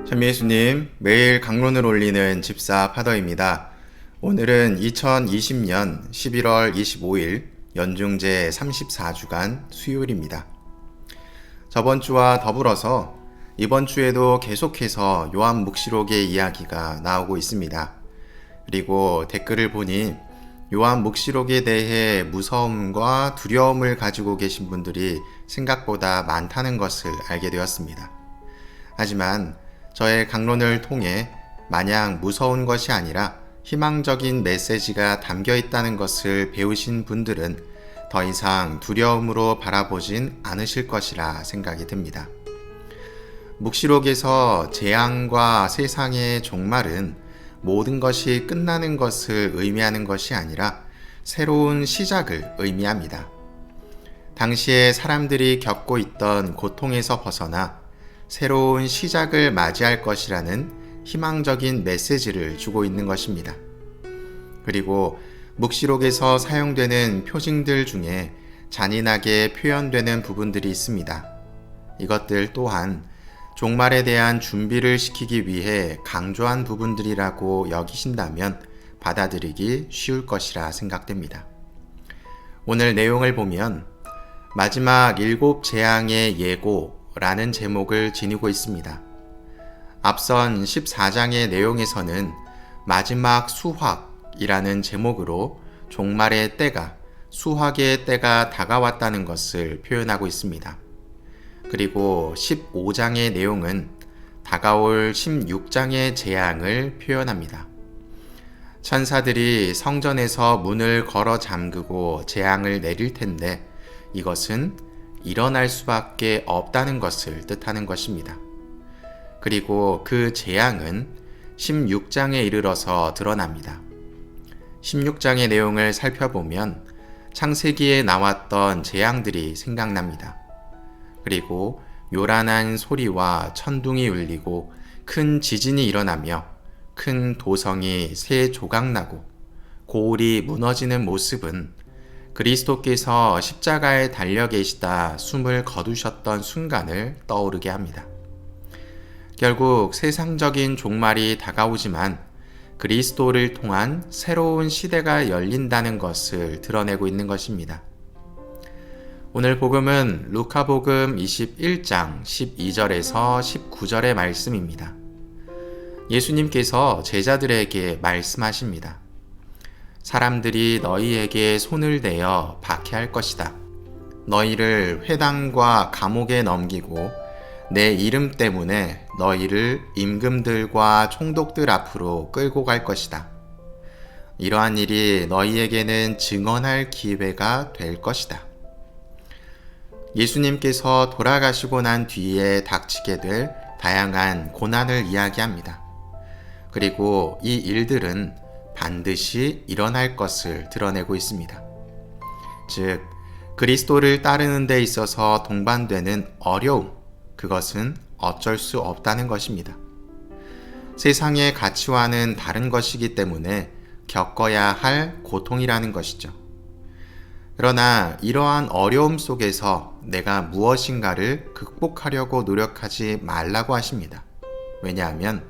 참미예수님, 매일 강론을 올리는 집사 파더입니다. 오늘은 2020년 11월 25일 연중제 34주간 수요일입니다. 저번 주와 더불어서 이번 주에도 계속해서 요한 묵시록의 이야기가 나오고 있습니다. 그리고 댓글을 보니 요한 묵시록에 대해 무서움과 두려움을 가지고 계신 분들이 생각보다 많다는 것을 알게 되었습니다. 하지만 저의 강론을 통해 마냥 무서운 것이 아니라 희망적인 메시지가 담겨 있다는 것을 배우신 분들은 더 이상 두려움으로 바라보진 않으실 것이라 생각이 듭니다. 묵시록에서 재앙과 세상의 종말은 모든 것이 끝나는 것을 의미하는 것이 아니라 새로운 시작을 의미합니다. 당시에 사람들이 겪고 있던 고통에서 벗어나 새로운 시작을 맞이할 것이라는 희망적인 메시지를 주고 있는 것입니다. 그리고 묵시록에서 사용되는 표징들 중에 잔인하게 표현되는 부분들이 있습니다. 이것들 또한 종말에 대한 준비를 시키기 위해 강조한 부분들이라고 여기신다면 받아들이기 쉬울 것이라 생각됩니다. 오늘 내용을 보면 마지막 7 재앙의 예고 라는 제목을 지니고 있습니다. 앞선 14장의 내용에서는 마지막 수확이라는 제목으로 종말의 때가, 수확의 때가 다가왔다는 것을 표현하고 있습니다. 그리고 15장의 내용은 다가올 16장의 재앙을 표현합니다. 천사들이 성전에서 문을 걸어 잠그고 재앙을 내릴 텐데 이것은 일어날 수밖에 없다는 것을 뜻하는 것입니다. 그리고 그 재앙은 16장에 이르러서 드러납니다. 16장의 내용을 살펴보면 창세기에 나왔던 재앙들이 생각납니다. 그리고 요란한 소리와 천둥이 울리고 큰 지진이 일어나며 큰 도성이 세 조각나고 고울이 무너지는 모습은 그리스도께서 십자가에 달려 계시다 숨을 거두셨던 순간을 떠오르게 합니다. 결국 세상적인 종말이 다가오지만 그리스도를 통한 새로운 시대가 열린다는 것을 드러내고 있는 것입니다. 오늘 복음은 루카복음 21장 12절에서 19절의 말씀입니다. 예수님께서 제자들에게 말씀하십니다. 사람들이 너희에게 손을 대어 박해할 것이다. 너희를 회당과 감옥에 넘기고 내 이름 때문에 너희를 임금들과 총독들 앞으로 끌고 갈 것이다. 이러한 일이 너희에게는 증언할 기회가 될 것이다. 예수님께서 돌아가시고 난 뒤에 닥치게 될 다양한 고난을 이야기합니다. 그리고 이 일들은 반드시 일어날 것을 드러내고 있습니다. 즉, 그리스도를 따르는 데 있어서 동반되는 어려움, 그것은 어쩔 수 없다는 것입니다. 세상의 가치와는 다른 것이기 때문에 겪어야 할 고통이라는 것이죠. 그러나 이러한 어려움 속에서 내가 무엇인가를 극복하려고 노력하지 말라고 하십니다. 왜냐하면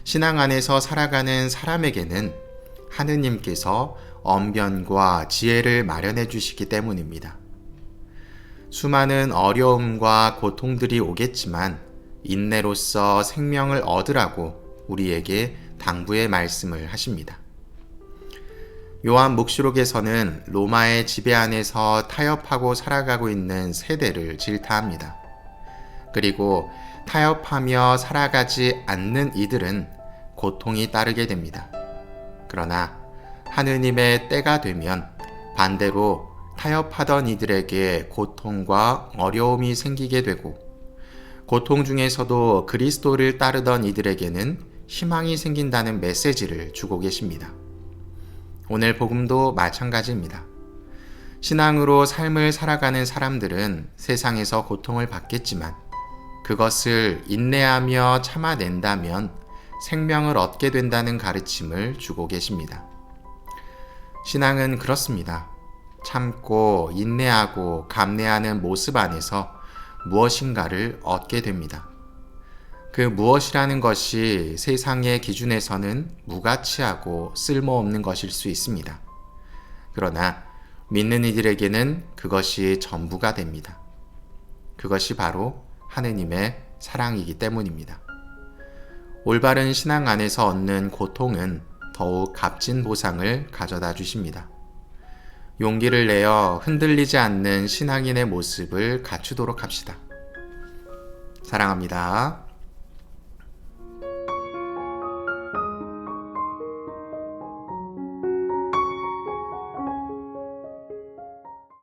신앙 안에서 살아가는 사람에게는 하느님께서 언변과 지혜를 마련해 주시기 때문입니다. 수많은 어려움과 고통들이 오겠지만 인내로써 생명을 얻으라고 우리에게 당부의 말씀을 하십니다. 요한 묵시록에서는 로마의 지배 안에서 타협하고 살아가고 있는 세대를 질타합니다. 그리고 타협하며 살아가지 않는 이들은 고통이 따르게 됩니다. 그러나 하느님의 때가 되면 반대로 타협하던 이들에게 고통과 어려움이 생기게 되고 고통 중에서도 그리스도를 따르던 이들에게는 희망이 생긴다는 메시지를 주고 계십니다. 오늘 복음도 마찬가지입니다. 신앙으로 삶을 살아가는 사람들은 세상에서 고통을 받겠지만 그것을 인내하며 참아낸다면 생명을 얻게 된다는 가르침을 주고 계십니다. 신앙은 그렇습니다. 참고 인내하고 감내하는 모습 안에서 무엇인가를 얻게 됩니다. 그 무엇이라는 것이 세상의 기준에서는 무가치하고 쓸모없는 것일 수 있습니다. 그러나 믿는 이들에게는 그것이 전부가 됩니다. 그것이 바로 하느님의 사랑이기 때문입니다. 올바른 신앙 안에서 얻는 고통은 더욱 값진 보상을 가져다 주십니다. 용기를 내어 흔들리지 않는 신앙인의 모습을 갖추도록 합시다. 사랑합니다.